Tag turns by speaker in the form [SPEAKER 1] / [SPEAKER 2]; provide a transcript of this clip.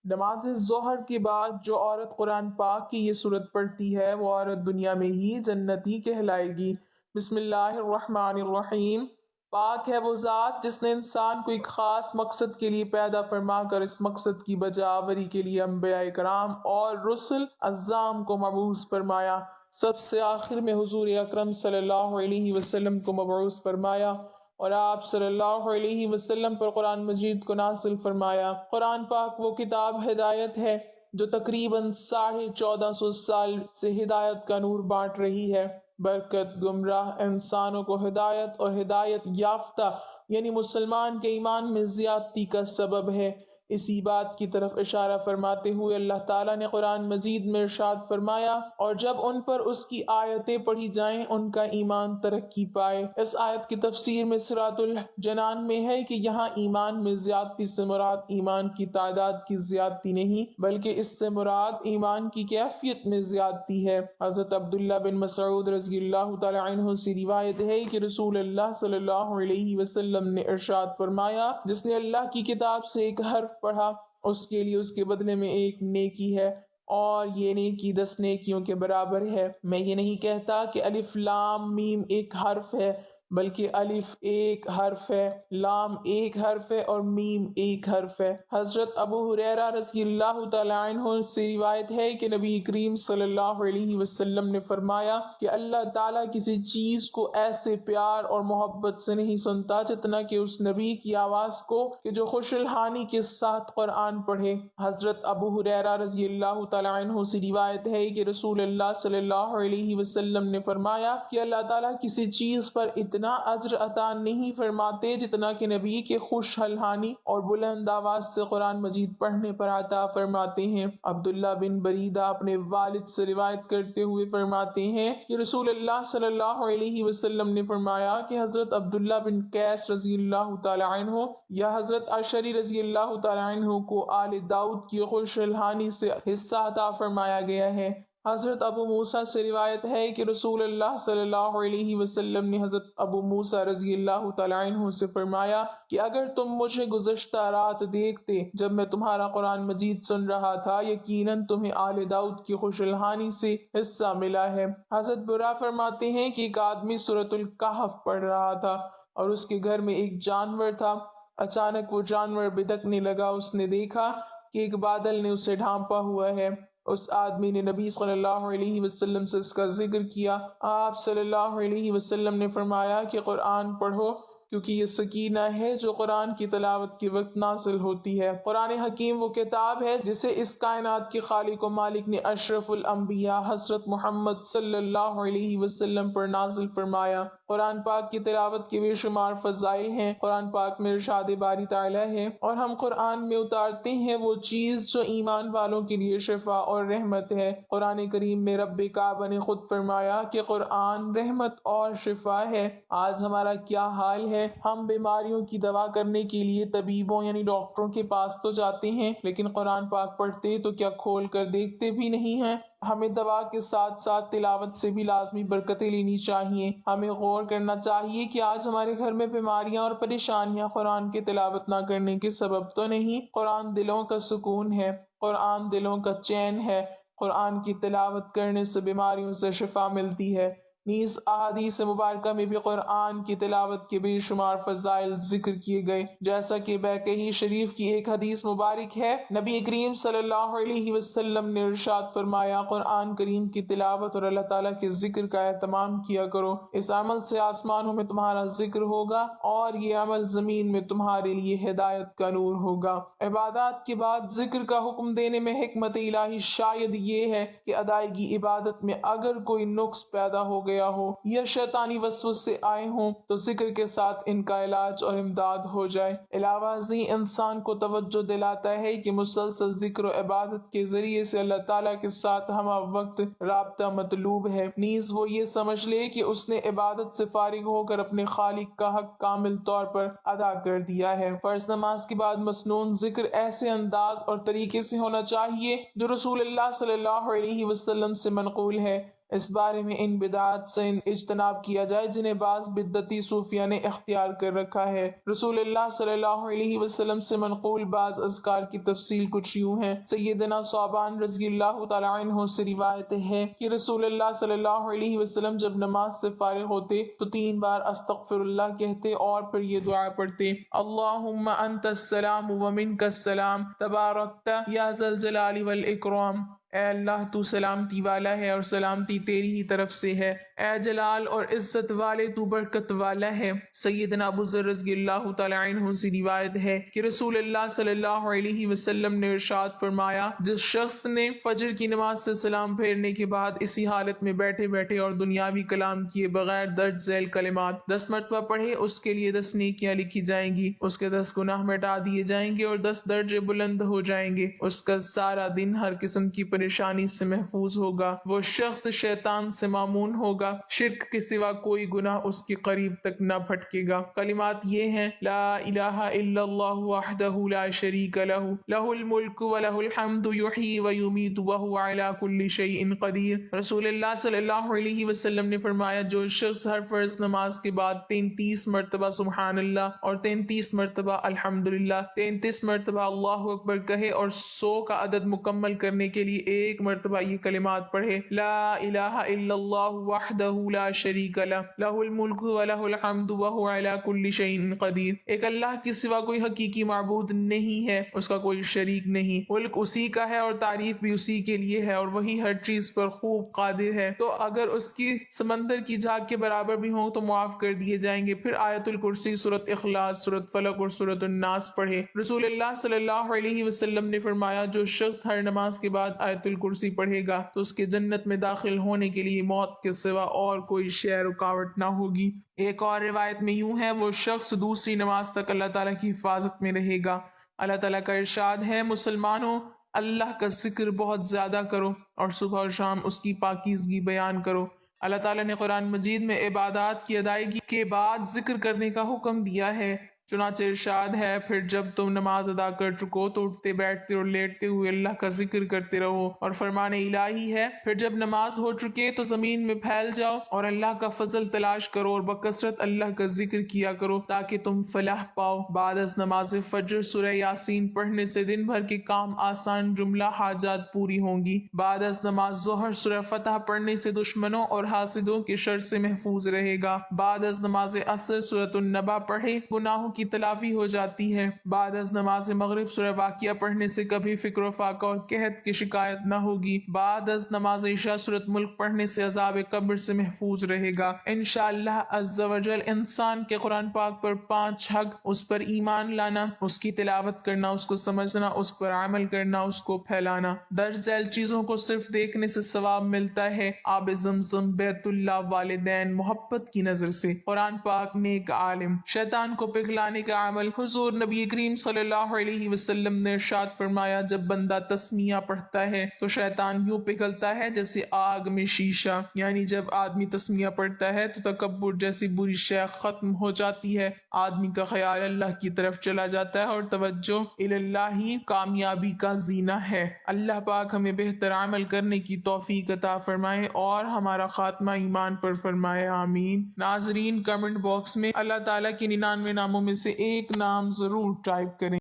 [SPEAKER 1] نماز ظہر کے بعد جو عورت قرآن پاک کی یہ صورت پڑھتی ہے وہ عورت دنیا میں ہی جنتی کہلائے گی۔ بسم اللہ الرحمن الرحیم۔ پاک ہے وہ ذات جس نے انسان کو ایک خاص مقصد کے لیے پیدا فرما کر اس مقصد کی بجاوری کے لیے انبیاء کرام اور رسل اعظام کو مبعوث فرمایا۔ سب سے آخر میں حضور اکرم صلی اللہ علیہ وسلم کو مبعوث فرمایا اور آپ صلی اللہ علیہ وسلم پر قرآن مجید کو نازل فرمایا۔ قرآن پاک وہ کتاب ہدایت ہے جو تقریباً 1450 سال سے ہدایت کا نور بانٹ رہی ہے۔ برکت گمراہ انسانوں کو ہدایت اور ہدایت یافتہ یعنی مسلمان کے ایمان میں زیادتی کا سبب ہے۔ اسی بات کی طرف اشارہ فرماتے ہوئے اللہ تعالیٰ نے قرآن مجید میں ارشاد فرمایا اور جب ان پر اس کی آیتیں پڑھی جائیں ان کا ایمان ترقی پائے۔ اس آیت کی تفسیر میں صراط الجنان میں ہے کہ یہاں ایمان میں زیادتی سے مراد ایمان کی تعداد کی زیادتی نہیں بلکہ اس سے مراد ایمان کی کیفیت میں زیادتی ہے۔ حضرت عبداللہ بن مسعود رضی اللہ تعالی عنہ سے روایت ہے کہ رسول اللہ صلی اللہ علیہ وسلم نے ارشاد فرمایا جس نے اللہ کی کتاب سے ایک حرف پڑھا اس کے لیے اس کے بدلے میں ایک نیکی ہے اور یہ نیکی 10 نیکیوں کے برابر ہے۔ میں یہ نہیں کہتا کہ الف لام میم ایک حرف ہے بلکہ الف ایک حرف ہے، لام ایک حرف ہے اور میم ایک حرف ہے۔ حضرت ابو ہریرہ رضی اللہ تعالی عنہ سے روایت ہے کہ نبی کریم صلی اللہ علیہ وسلم نے فرمایا کہ اللہ تعالیٰ کسی چیز کو ایسے پیار اور محبت سے نہیں سنتا جتنا کہ اس نبی کی آواز کو کہ جو خوش الحانی کے ساتھ قرآن پڑھے۔ حضرت ابو ہریرہ رضی اللہ تعالی عنہ سے روایت ہے کہ رسول اللہ صلی اللہ علیہ وسلم نے فرمایا کہ اللہ تعالیٰ کسی چیز پر اتنا اجر عطا نہیں فرماتے جتنا کہ نبی کے خوش الحانی اور بلند آواز سے قرآن مجید پڑھنے پر عطا فرماتے ہیں۔ عبداللہ بن بریدہ اپنے والد سے روایت کرتے ہوئے فرماتے ہیں کہ رسول اللہ صلی اللہ علیہ وسلم نے فرمایا کہ حضرت عبداللہ بن قیس رضی اللہ تعالی عنہ یا حضرت اشعری رضی اللہ تعالی عنہ کو آل داؤد کی خوش الحانی سے حصہ عطا فرمایا گیا ہے۔ حضرت ابو موسیٰ سے روایت ہے کہ رسول اللہ صلی اللہ علیہ وسلم نے حضرت ابو موسیٰ رضی اللہ تعالی عنہ سے فرمایا کہ اگر تم مجھے گزشتہ رات دیکھتے جب میں تمہارا قرآن مجید سن رہا تھا یقیناً تمہیں آل داؤد کی خوش الحانی سے حصہ ملا ہے۔ حضرت برا فرماتے ہیں کہ ایک آدمی سورۃ الکہف پڑھ رہا تھا اور اس کے گھر میں ایک جانور تھا۔ اچانک وہ جانور بدکنے لگا۔ اس نے دیکھا کہ ایک بادل نے اسے ڈھانپا ہوا ہے۔ اس آدمی نے نبی صلی اللہ علیہ وسلم سے اس کا ذکر کیا۔ آپ صلی اللہ علیہ وسلم نے فرمایا کہ قرآن پڑھو کیونکہ یہ سکینہ ہے جو قرآن کی تلاوت کے وقت نازل ہوتی ہے۔ قرآن حکیم وہ کتاب ہے جسے اس کائنات کے خالق و مالک نے اشرف الانبیاء حضرت محمد صلی اللہ علیہ وسلم پر نازل فرمایا۔ قرآن پاک کی تلاوت کے بے شمار فضائل ہیں۔ قرآن پاک میں ارشاد باری تعالیٰ ہے اور ہم قرآن میں اتارتے ہیں وہ چیز جو ایمان والوں کے لیے شفا اور رحمت ہے۔ قرآن کریم میں رب کعبہ نے خود فرمایا کہ قرآن رحمت اور شفا ہے۔ آج ہمارا کیا حال ہے؟ ہم بیماریوں کی دوا کرنے کے لیے طبیبوں یعنی ڈاکٹروں کے پاس تو جاتے ہیں لیکن قرآن پاک پڑھتے تو کیا کھول کر دیکھتے بھی نہیں ہیں۔ ہمیں دوا کے ساتھ ساتھ تلاوت سے بھی لازمی برکتیں لینی چاہیے۔ ہمیں غور کرنا چاہیے کہ آج ہمارے گھر میں بیماریاں اور پریشانیاں قرآن کی تلاوت نہ کرنے کے سبب تو نہیں۔ قرآن دلوں کا سکون ہے، قرآن دلوں کا چین ہے۔ قرآن کی تلاوت کرنے سے بیماریوں سے شفا ملتی ہے۔ نیز احادیث مبارکہ میں بھی قرآن کی تلاوت کے بے شمار فضائل ذکر کیے گئے، جیسا کہ بیہقی شریف کی ایک حدیث مبارک ہے۔ نبی کریم صلی اللہ علیہ وسلم نے ارشاد فرمایا قرآن کریم کی تلاوت اور اللہ تعالیٰ کے ذکر کا اہتمام کیا کرو، اس عمل سے آسمانوں میں تمہارا ذکر ہوگا اور یہ عمل زمین میں تمہارے لیے ہدایت کا نور ہوگا۔ عبادات کے بعد ذکر کا حکم دینے میں حکمت الہی شاید یہ ہے کہ ادائیگی عبادت میں اگر کوئی نقص پیدا ہو گیا ہو یا شیطانی وسوسے آئے ہوں تو ذکر کے ساتھ ان کا علاج اور امداد ہو جائے۔ علاوہ ازیں انسان کو توجہ دلاتا ہے کہ مسلسل ذکر و عبادت کے ذریعے سے اللہ تعالیٰ کے ساتھ ہمہ وقت رابطہ مطلوب ہے۔ نیز وہ یہ سمجھ لے کہ اس نے عبادت سے فارغ ہو کر اپنے خالق کا حق کامل طور پر ادا کر دیا ہے۔ فرض نماز کے بعد مسنون ذکر ایسے انداز اور طریقے سے ہونا چاہیے جو رسول اللہ صلی اللہ علیہ وسلم سے منقول ہے۔ اس بارے میں ان بدعات سے اجتناب کیا جائے جنہیں بعض بدعتی صوفیہ نے اختیار کر رکھا ہے۔ رسول اللہ صلی اللہ علیہ وسلم سے منقول بعض اذکار کی تفصیل کچھ یوں ہے۔ سیدنا ثعبان رضی اللہ تعالیٰ عنہ سے روایت ہے کہ رسول اللہ صلی اللہ علیہ وسلم جب نماز سے فارغ ہوتے تو 3 بار استغفر اللہ کہتے اور پھر یہ دعا پڑھتے: اللہم انت السلام ومنک السلام تبارکت یا ذا الجلال والاکرام۔ اے اللہ تو سلامتی والا ہے اور سلامتی تیری ہی طرف سے ہے، اے جلال اور عزت والے تو برکت والا ہے۔ سیدنا ابو ذر رضی اللہ تعالیٰ عنہ سے روایت ہے کہ رسول اللہ صلی اللہ علیہ وسلم نے ارشاد فرمایا: جس شخص نے فجر کی نماز سے سلام پھیرنے کے بعد اسی حالت میں بیٹھے بیٹھے اور دنیاوی کلام کیے بغیر درج ذیل کلمات 10 مرتبہ پڑھے، اس کے لیے 10 نیکیاں لکھی جائیں گی، اس کے 10 گناہ مٹا دیے جائیں گے اور 10 درجے بلند ہو جائیں گے، اس کا سارا دن ہر قسم کی پریشانی سے محفوظ ہوگا، وہ شخص شیطان سے مامون ہوگا، شرک کے سوا کوئی گناہ اس کے قریب تک نہ پھٹکے گا۔ کلمات یہ ہیں: لا الہ الا اللہ وحدہ لا شریک لہ، لہ الملک ولہ الحمد یحیی ویمیت وہو علی کل شیء قدیر۔ رسول اللہ صلی اللہ علیہ وسلم نے فرمایا: جو شخص ہر فرض نماز کے بعد 33 مرتبہ سبحان اللہ اور 33 مرتبہ الحمدللہ، 33 مرتبہ اللہ اکبر کہے اور 100 کا عدد مکمل کرنے کے لیے 1 مرتبہ یہ کلمات پڑھے: لا الہ الا اللہ وحدہ لا شریک لہ، لہ الملک ولہ الحمد وہو علی کل شیء قدیر۔ ایک اللہ کے سوا کوئی حقیقی معبود نہیں ہے، اس کا کوئی شریک نہیں، ملک اسی کا ہے اور تعریف بھی اسی کے لیے ہے اور وہی ہر چیز پر خوب قادر ہے۔ تو اگر اس کی سمندر کی جھاگ کے برابر بھی ہوں تو معاف کر دیے جائیں گے۔ پھر آیت الکرسی، سورۃ اخلاص، سورۃ فلق اور سورۃ الناس پڑھے۔ رسول اللہ صلی اللہ علیہ وسلم نے فرمایا: جو شخص ہر نماز کے بعد آیت الکرسی پڑھے گا تو اس کے جنت میں داخل ہونے کے لیے موت کے سوا اور کوئی شے رکاوٹ نہ ہوگی۔ ایک اور روایت میں یوں ہے: وہ شخص دوسری نماز تک اللہ تعالیٰ کی حفاظت میں رہے گا۔ اللہ تعالیٰ کا ارشاد ہے: مسلمانوں، اللہ کا ذکر بہت زیادہ کرو اور صبح اور شام اس کی پاکیزگی بیان کرو۔ اللہ تعالیٰ نے قرآن مجید میں عبادات کی ادائیگی کے بعد ذکر کرنے کا حکم دیا ہے، چنانچہ ارشاد ہے: پھر جب تم نماز ادا کر چکو تو اٹھتے بیٹھتے اور لیٹتے ہوئے اللہ کا ذکر کرتے رہو۔ اور فرمان الہی ہے: پھر جب نماز ہو چکے تو زمین میں پھیل جاؤ اور اللہ کا فضل تلاش کرو اور بکثرت اللہ کا ذکر کیا کرو تاکہ تم فلاح پاؤ۔ بعد از نماز فجر سورہ یاسین پڑھنے سے دن بھر کے کام آسان، جملہ حاجات پوری ہوں گی۔ بعد از نماز ظہر سورہ فتح پڑھنے سے دشمنوں اور حاسدوں کے شر سے محفوظ رہے گا۔ بعد از نماز عصر سورۃ النبا پڑھے، گناہوں کی تلافی ہو جاتی ہے۔ بعد از نماز مغرب سورہ واقعہ پڑھنے سے کبھی فکر و فاقہ اور قحط کی شکایت نہ ہوگی۔ بعد از نماز عشاء سورۃ ملک پڑھنے سے عذاب قبر سے محفوظ رہے گا۔ انشاءاللہ عز و جل انسان کے قرآن پاک پر 5 حق: اس پر ایمان لانا، اس کی تلاوت کرنا، اس کو سمجھنا، اس پر عمل کرنا، اس کو پھیلانا۔ درج ذیل چیزوں کو صرف دیکھنے سے ثواب ملتا ہے: آب زمزم، بیت اللہ، والدین، محبت کی نظر سے، قرآن پاک، نیک عالم۔ شیطان کو پگھلانے کا عمل: حضور نبی کریم صلی اللہ علیہ وسلم نے ارشاد فرمایا: جب بندہ تسمیہ پڑھتا ہے تو شیطان یوں پگھلتا ہے جیسے آگ میں شیشہ، یعنی جب آدمی تسمیہ پڑھتا ہے تو تکبر جیسی بری شے ختم ہو جاتی ہے، آدمی کا خیال اللہ کی طرف چلا جاتا ہے اور توجہ اللہ ہی کامیابی کا زینہ ہے۔ اللہ پاک ہمیں بہتر عمل کرنے کی توفیق عطا فرمائے اور ہمارا خاتمہ ایمان پر فرمائے، آمین۔ ناظرین، کمنٹ باکس میں اللہ تعالیٰ کے 99 ناموں میں سے ایک نام ضرور ٹائپ کریں۔